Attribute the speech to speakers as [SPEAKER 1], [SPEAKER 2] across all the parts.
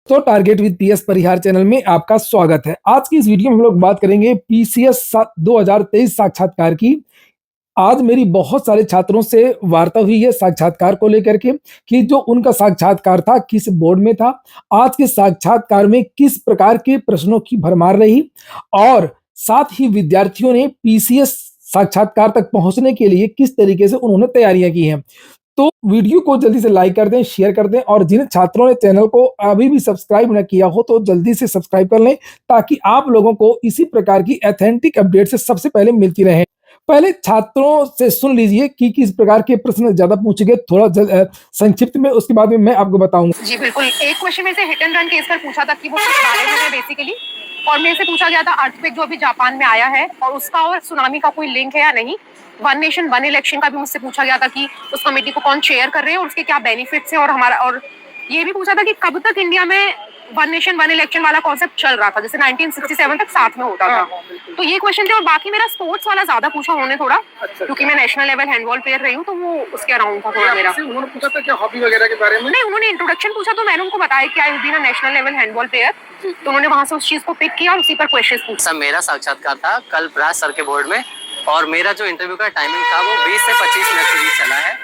[SPEAKER 1] तो target with PS Parihar channel में आपका स्वागत है। आज की इस वीडियो में हम लोग बात करेंगे पीसीएस 2023 साक्षात्कार की। आज मेरी बहुत सारे छात्रों से वार्ता हुई है साक्षात्कार को लेकर के कि जो उनका साक्षात्कार था किस बोर्ड में था, आज के साक्षात्कार में किस प्रकार के प्रश्नों की भरमार रही और साथ ही विद्यार्थियों ने पीसीएस साक्षात्कार तक पहुंचने के लिए किस तरीके से उन्होंने तैयारियां की हैं। तो वीडियो को जल्दी से लाइक कर दें, शेयर कर दें और जिन छात्रों ने चैनल को अभी भी सब्सक्राइब न किया हो तो जल्दी से सब्सक्राइब कर लें ताकि आप लोगों को इसी प्रकार की ऑथेंटिक अपडेट से सबसे पहले मिलती रहे। पहले छात्रों से सुन लीजिए कि किस प्रकार के प्रश्न ज्यादा पूछे गए, थोड़ा संक्षिप्त में, उसके बाद में मैं आपको बताऊंगा।
[SPEAKER 2] जी बिल्कुल। एक क्वेश्चन में से हिट एंड रन केस पर पूछा था कि वो किस बारे में है बेसिकली, और मेरे से पूछा गया था अर्थक्वेक जो अभी जापान में आया है और उसका और सुनामी का कोई लिंक है या नहीं। वन नेशन वन इलेक्शन का भी मुझसे पूछा गया था कि उस कमेटी को कौन चेयर कर रहे हैं और उसके क्या बेनिफिट्स हैं, और ये भी पूछा था कि कब तक इंडिया में वन नेशन वन इलेक्शन वाला कॉन्सेप्ट चल रहा था, जैसे 1967 तक साथ में होता था। तो ये क्वेश्चन थे और बाकी मेरा स्पोर्ट्स वाला ज्यादा पूछा उन्होंने थोड़ा, क्योंकि मैं नेशनल लेवल हैंडबॉल प्लेयर रही हूँ, तो वो उसके अराउंड था थोड़ा मेरा।
[SPEAKER 3] उन्होंने पूछा था क्या हॉबी वगैरह के बारे में?
[SPEAKER 2] नहीं, उन्होंने इंट्रोडक्शन पूछा तो मैंने उनको बताया कि I have been a national level handball player, तो उन्होंने वहां से उस चीज को पिक किया और उसी पर क्वेश्चंस पूछे।
[SPEAKER 4] सर, मेरा साक्षात्कार था कल प्राज सर के बोर्ड में और मेरा जो इंटरव्यू का टाइमिंग था वो 20 से 25 मिनट के बीच चला है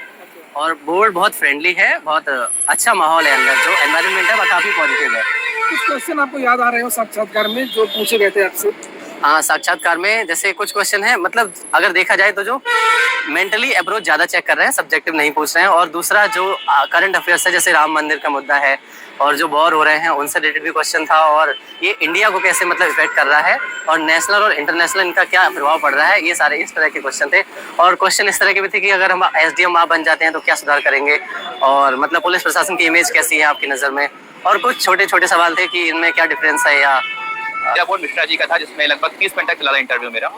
[SPEAKER 4] और बोर्ड बहुत फ्रेंडली है, बहुत अच्छा माहौल है, अंदर जो एनवायरनमेंट है वो काफी पॉजिटिव है।
[SPEAKER 3] कुछ क्वेश्चन आपको याद आ रहे हो साक्षात्कार में जो पूछे गए थे आपसे?
[SPEAKER 4] हाँ, साक्षात्कार में जैसे कुछ क्वेश्चन है, मतलब अगर देखा जाए तो जो मेंटली अप्रोच ज्यादा चेक कर रहे हैं, सब्जेक्टिव नहीं पूछ रहे हैं, और दूसरा जो करंट अफेयर्स है जैसे राम मंदिर का मुद्दा है और जो वॉर हो रहे हैं उनसे रिलेटेड भी क्वेश्चन था, और ये इंडिया को कैसे मतलब इफेक्ट कर रहा है और नेशनल और इंटरनेशनल इनका क्या प्रभाव पड़ रहा है, ये सारे इस तरह के क्वेश्चन थे। और क्वेश्चन इस तरह के भी थे कि अगर हम एसडीएम आप बन जाते हैं तो क्या सुधार करेंगे, और मतलब पुलिस प्रशासन की इमेज कैसी है आपकी नज़र में, और कुछ छोटे छोटे सवाल थे कि इनमें क्या डिफरेंस है। या
[SPEAKER 5] बोर्ड मिश्रा जी का था जिसमें लगभग 30 मिनट तक चला था इंटरव्यू मेरा।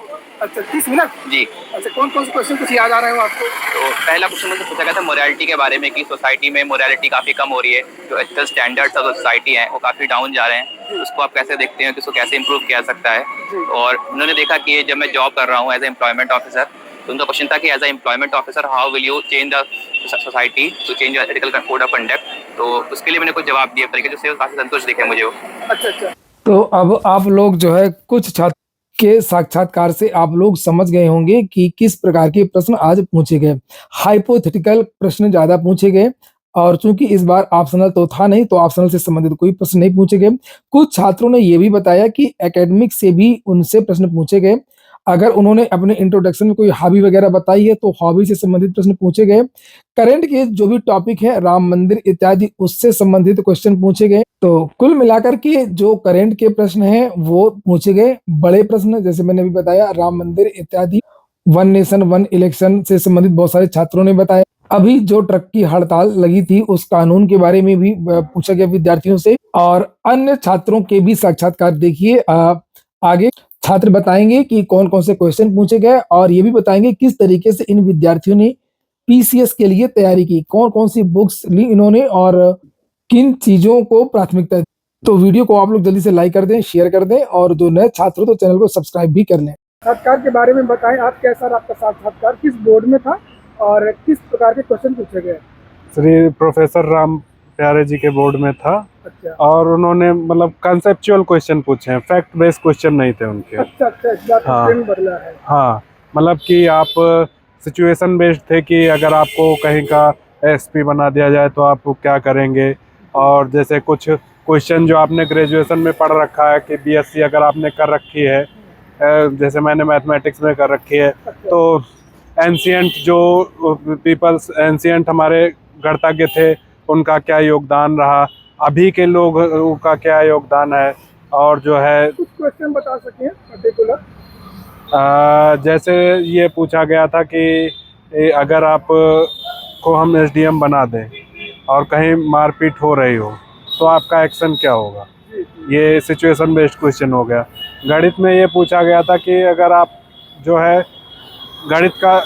[SPEAKER 3] अच्छा, 30 मिनट?
[SPEAKER 5] जी।
[SPEAKER 3] अच्छा, कौन कौन से क्वेश्चन कुछ याद आ रहे हो आपको?
[SPEAKER 5] तो पहला क्वेश्चन मुझसे पूछा गया था मोरालिटी के बारे में कि सोसाइटी में मोरालिटी काफ़ी कम हो रही है, जो एथिकल स्टैंडर्ड्स ऑफ सोसाइटी हैं वो काफ़ी डाउन जा रहे हैं, उसको आप कैसे देखते हैं कि उसको कैसे इंप्रूव किया जा सकता है। और उन्होंने देखा कि जब मैं जॉब कर रहा हूँ एज ए एम्प्लॉयमेंट ऑफिसर, तो उनका क्वेश्चन था कि as a employment officer how will you change the society to change ethical code of conduct. तो उसके लिए मैंने कुछ जवाब दिए तरीके से काफ़ी संतुष्ट दिखे मुझे वो।
[SPEAKER 3] अच्छा।
[SPEAKER 1] तो अब आप लोग जो है कुछ छात्र के साक्षात्कार से आप लोग समझ गए होंगे कि किस प्रकार के प्रश्न आज पूछे गए। हाइपोथेटिकल प्रश्न ज्यादा पूछे गए और चूंकि इस बार ऑप्शनल तो था नहीं, तो ऑप्शनल से संबंधित कोई प्रश्न नहीं पूछे गए। कुछ छात्रों ने यह भी बताया कि एकेडमिक से भी उनसे प्रश्न पूछे गए। अगर उन्होंने अपने इंट्रोडक्शन में कोई हॉबी वगैरह बताई है तो हॉबी से संबंधित प्रश्न पूछे गए। करंट के जो भी टॉपिक है राम मंदिर इत्यादि उससे संबंधित क्वेश्चन पूछे गए। तो कुल मिलाकर के जो करंट के प्रश्न हैं वो पूछे गए। बड़े प्रश्न जैसे मैंने भी बताया राम मंदिर इत्यादि, वन नेशन वन इलेक्शन से संबंधित बहुत सारे छात्रों ने बताया। अभी जो ट्रक की हड़ताल लगी थी उस कानून के बारे में भी पूछा गया विद्यार्थियों से, और अन्य छात्रों के भी साक्षात्कार देखिए। आगे छात्र बताएंगे कि कौन कौन से क्वेश्चन पूछे गए और ये भी बताएंगे किस तरीके से इन विद्यार्थियों ने पीसीएस के लिए तैयारी की, कौन कौन सी बुक्स ली इन्होंने और किन चीजों को प्राथमिकता दी। तो वीडियो को आप लोग जल्दी से लाइक कर दें, शेयर कर दें और जो नए छात्र हो तो चैनल को सब्सक्राइब भी कर लें।
[SPEAKER 3] साक्षात्कार के बारे में बताएं, आप कैसा आपका साक्षात्कार, किस बोर्ड में था और किस प्रकार के क्वेश्चन पूछे गए?
[SPEAKER 6] श्री प्रोफेसर राम प्यारे जी के बोर्ड में था।
[SPEAKER 3] अच्छा।
[SPEAKER 6] और उन्होंने मतलब कंसेप्चुअल क्वेश्चन पूछे हैं, फैक्ट बेस्ड क्वेश्चन नहीं थे उनके।
[SPEAKER 3] अच्छा, इस बात का ट्रेंड बदला है।
[SPEAKER 6] हाँ, मतलब कि आप सिचुएशन बेस्ड थे कि अगर आपको कहीं का एसपी बना दिया जाए तो आप क्या करेंगे, और जैसे कुछ क्वेश्चन जो आपने ग्रेजुएशन में पढ़ रखा है कि बीएससी अगर आपने कर रखी है, जैसे मैंने मैथमेटिक्स में कर रखी है, तो एंशियंट जो पीपल्स एंशियंट हमारे गणतज्ञ थे उनका क्या योगदान रहा, अभी के लोगों का क्या योगदान है, और जो है
[SPEAKER 3] कुछ क्वेश्चन बता सकें पर्टिकुलर?
[SPEAKER 6] जैसे ये पूछा गया था कि अगर आप को हम एसडीएम बना दें और कहीं मारपीट हो रही हो तो आपका एक्शन क्या होगा। ये सिचुएशन बेस्ड क्वेश्चन हो गया। गणित में ये पूछा गया था कि अगर आप जो है गणित का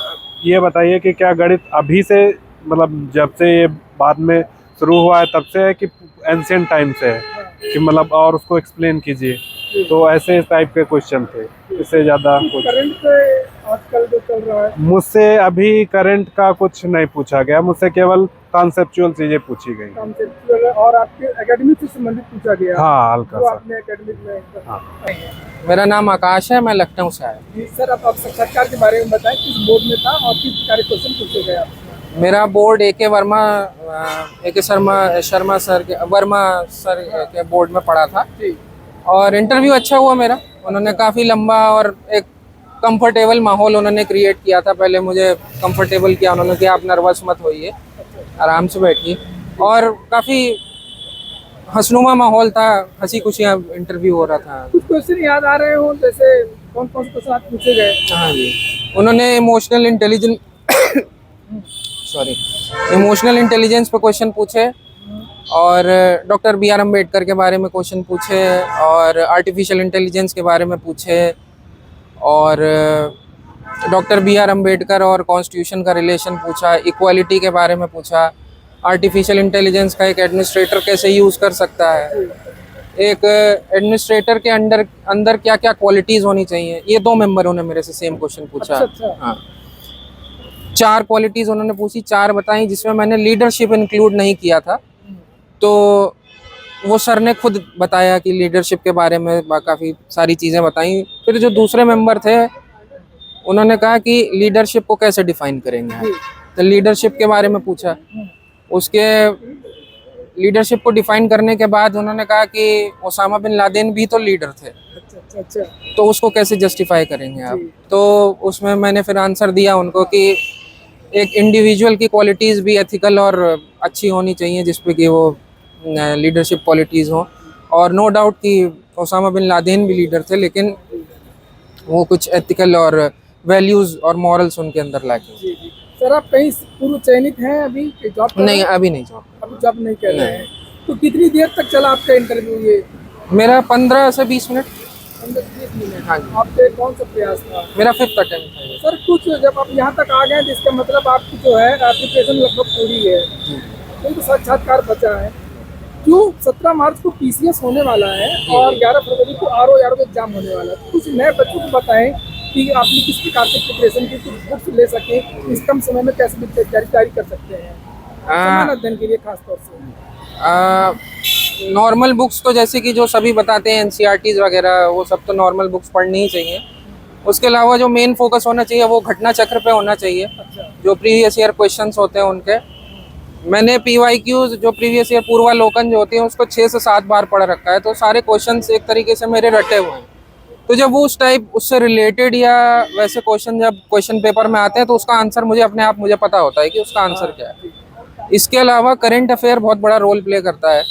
[SPEAKER 6] ये बताइए कि क्या गणित अभी से मतलब जब से ये बाद में शुरू हुआ है तब से है कि एंशिएंट टाइम से है, कि मतलब और उसको एक्सप्लेन कीजिए। तो ऐसे टाइप के क्वेश्चन थे, इससे ज़्यादा कुछ।
[SPEAKER 3] करंट पे आजकल जो चल रहा है,
[SPEAKER 6] मुझसे अभी करंट का कुछ नहीं पूछा गया, मुझसे केवल कॉन्सेप्चुअल चीजें पूछी गई।
[SPEAKER 3] कॉन्सेप्चुअल और आपके एकेडमिक से संबंधित पूछा गया।
[SPEAKER 6] हाँ, हल्का
[SPEAKER 3] जो
[SPEAKER 6] सा।
[SPEAKER 3] आपने एकेडमिक में
[SPEAKER 6] हाँ।
[SPEAKER 7] मेरा नाम आकाश है, मैं लखनऊ से आया।
[SPEAKER 3] जी सर, आप साक्षात्कार के बारे में बताएं, किस बोर्ड में था और किस प्रकार के क्वेश्चन पूछे गए आपसे?
[SPEAKER 7] मेरा बोर्ड ए.के. शर्मा सर के वर्मा सर के बोर्ड में पढ़ा था
[SPEAKER 3] जी।
[SPEAKER 7] और इंटरव्यू अच्छा हुआ मेरा। उन्होंने काफ़ी लंबा और एक कंफर्टेबल माहौल उन्होंने क्रिएट किया था। पहले मुझे कंफर्टेबल किया उन्होंने कि आप नर्वस मत होइए, आराम से बैठिए, और काफ़ी हंसनुमा माहौल था, हंसी खुशी इंटरव्यू हो रहा था।
[SPEAKER 3] कुछ क्वेश्चन याद आ रहे हो, जैसे कौन कौन से क्वेश्चन आप पूछे गए?
[SPEAKER 7] हाँ जी, उन्होंने इमोशनल इंटेलिजेंस पे क्वेश्चन पूछे और डॉक्टर बी आर अम्बेडकर के बारे में क्वेश्चन पूछे और आर्टिफिशियल इंटेलिजेंस के बारे में पूछे और डॉक्टर बी आर अम्बेडकर और कॉन्स्टिट्यूशन का रिलेशन पूछा, इक्वालिटी के बारे में पूछा, आर्टिफिशियल इंटेलिजेंस का एक एडमिनिस्ट्रेटर कैसे यूज़ कर सकता है, एक एडमिनिस्ट्रेटर के अंदर क्या क्या क्वालिटीज़ होनी चाहिए। ये 2 मेंबरों ने मेरे से सेम क्वेश्चन पूछा।
[SPEAKER 3] अच्छा।
[SPEAKER 7] हाँ, 4 क्वालिटीज़ उन्होंने पूछी, 4 बताई, जिसमें मैंने लीडरशिप इंक्लूड नहीं किया था। तो वो सर ने खुद बताया कि लीडरशिप के बारे में काफ़ी सारी चीज़ें बताई। फिर जो दूसरे मेंबर थे उन्होंने कहा कि लीडरशिप को कैसे डिफाइन करेंगे आप, तो लीडरशिप के बारे में पूछा। उसके लीडरशिप को डिफाइन करने के बाद उन्होंने कहा कि ओसामा बिन लादेन भी तो लीडर थे,
[SPEAKER 3] अच्छा।
[SPEAKER 7] तो उसको कैसे जस्टिफाई करेंगे आप। तो उसमें मैंने फिर आंसर दिया उनको कि एक इंडिविजुअल की क्वालिटीज़ भी एथिकल और अच्छी होनी चाहिए, जिसपे कि वो लीडरशिप क्वालिटीज़ हों। और नो डाउट कि ओसामा बिन लादेन भी लीडर थे, लेकिन वो कुछ एथिकल और वैल्यूज़ और मॉरल्स उनके अंदर लाके।
[SPEAKER 3] जी। सर, आप कहीं पूर्व चयनित हैं अभी जॉब?
[SPEAKER 7] नहीं, अभी नहीं जॉब।
[SPEAKER 3] अभी जॉब नहीं कर रहे हैं। तो कितनी देर तक चला आपका इंटरव्यू? ये
[SPEAKER 7] मेरा 15 से 20 मिनट।
[SPEAKER 3] 15-20 मिनट।
[SPEAKER 7] हाँ जी।
[SPEAKER 3] आपके कौन सा प्रयास था?
[SPEAKER 7] मेरा 5th अटेम्प्ट था ये।
[SPEAKER 3] सर, कुछ जब आप यहाँ तक आ गए तो इसका मतलब आपकी जो है एप्लीकेशन लगभग पूरी है, तो साक्षात्कार बचा है। जो 17 मार्च को PCS होने वाला है और 11 फरवरी को RO एग्जाम होने वाला है, तो कुछ नए बच्चों को बताएं कि आपने किस प्रकार से प्रिपरेशन की, कुछ बुक्स ले सके, इस कम समय में कैसे तैयारी कर सकते हैं समान अध्ययन के लिए खास तौर से?
[SPEAKER 7] नॉर्मल बुक्स तो जैसे कि जो सभी बताते हैं NCERTs वगैरह, वो सब तो नॉर्मल बुक्स पढ़नी ही चाहिए। उसके अलावा जो मेन फोकस होना चाहिए वो घटना चक्र पे होना चाहिए। जो प्रीवियस ईयर क्वेश्चंस होते हैं उनके, मैंने PYQs जो प्रीवियस ईयर पूर्वालोकन जो होती है उसको 6 से 7 बार पढ़ रखा है, तो सारे क्वेश्चंस एक तरीके से मेरे रटे हुए हैं। तो जब वो उस टाइप उससे रिलेटेड या वैसे क्वेश्चन जब क्वेश्चन पेपर में आते हैं तो उसका आंसर मुझे पता होता है कि उसका आंसर क्या है। इसके अलावा करंट अफेयर बहुत बड़ा रोल प्ले करता है।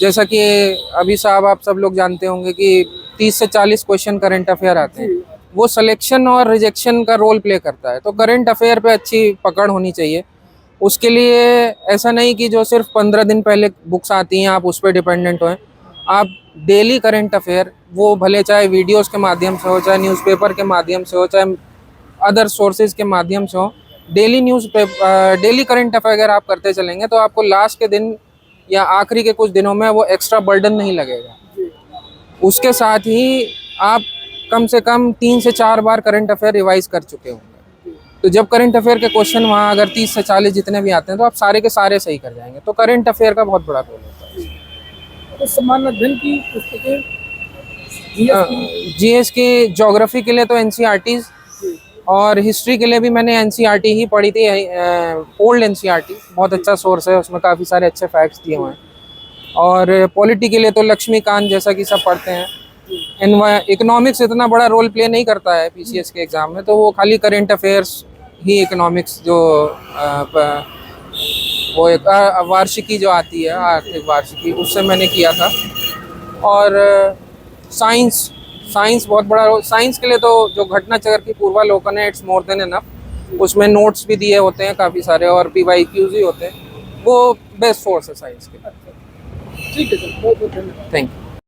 [SPEAKER 7] जैसा कि अभी साहब आप सब लोग जानते होंगे कि 30 से 40 क्वेश्चन करंट अफेयर आते हैं, वो सिलेक्शन और रिजेक्शन का रोल प्ले करता है। तो करंट अफेयर पे अच्छी पकड़ होनी चाहिए। उसके लिए ऐसा नहीं कि जो सिर्फ 15 दिन पहले बुक्स आती हैं आप उस पर डिपेंडेंट हों। आप डेली करंट अफेयर, वो भले चाहे वीडियोस के माध्यम से हो, चाहे न्यूज़पेपर के माध्यम से हो, चाहे अदर सोर्सेज के माध्यम से हो, डेली करंट अफेयर अगर आप करते चलेंगे तो आपको लास्ट के दिन या आखिरी के कुछ दिनों में वो एक्स्ट्रा बर्डन नहीं लगेगा। उसके साथ ही आप कम से कम 3 से 4 बार करंट अफेयर रिवाइज कर चुके होंगे। तो जब करंट अफेयर के क्वेश्चन वहाँ अगर 30 से 40 जितने भी आते हैं तो आप सारे के सारे सही कर जाएंगे। तो करंट अफेयर का बहुत बड़ा रोल होता है।
[SPEAKER 3] तो समान अध्ययन की पुस्तकें
[SPEAKER 7] GS की ज्योग्राफी के लिए तो NCERTs, और हिस्ट्री के लिए भी मैंने NCERT ही पढ़ी थी। ओल्ड NCERT बहुत अच्छा सोर्स है, उसमें काफ़ी सारे अच्छे फैक्ट्स दिए हुए हैं। और पॉलिटी के लिए तो लक्ष्मीकांत जैसा कि सब पढ़ते हैं। इकोनॉमिक्स इतना बड़ा रोल प्ले नहीं करता है PCS के एग्ज़ाम में, तो वो खाली करंट अफेयर्स ही इकोनॉमिक्स जो वो एक वार्षिकी जो आती है, आर्थिक वार्षिकी, उससे मैंने किया था। और साइंस बहुत बड़ा रोल। साइंस के लिए तो जो घटना चक्र की पूर्वालोकन है, इट्स मोर देन इनफ। उसमें नोट्स भी दिए होते हैं काफ़ी सारे और PYQs ही होते हैं। वो बेस्ट सोर्स है साइंस के।
[SPEAKER 3] ठीक है सर, बहुत बहुत धन्यवाद।
[SPEAKER 7] Thank you.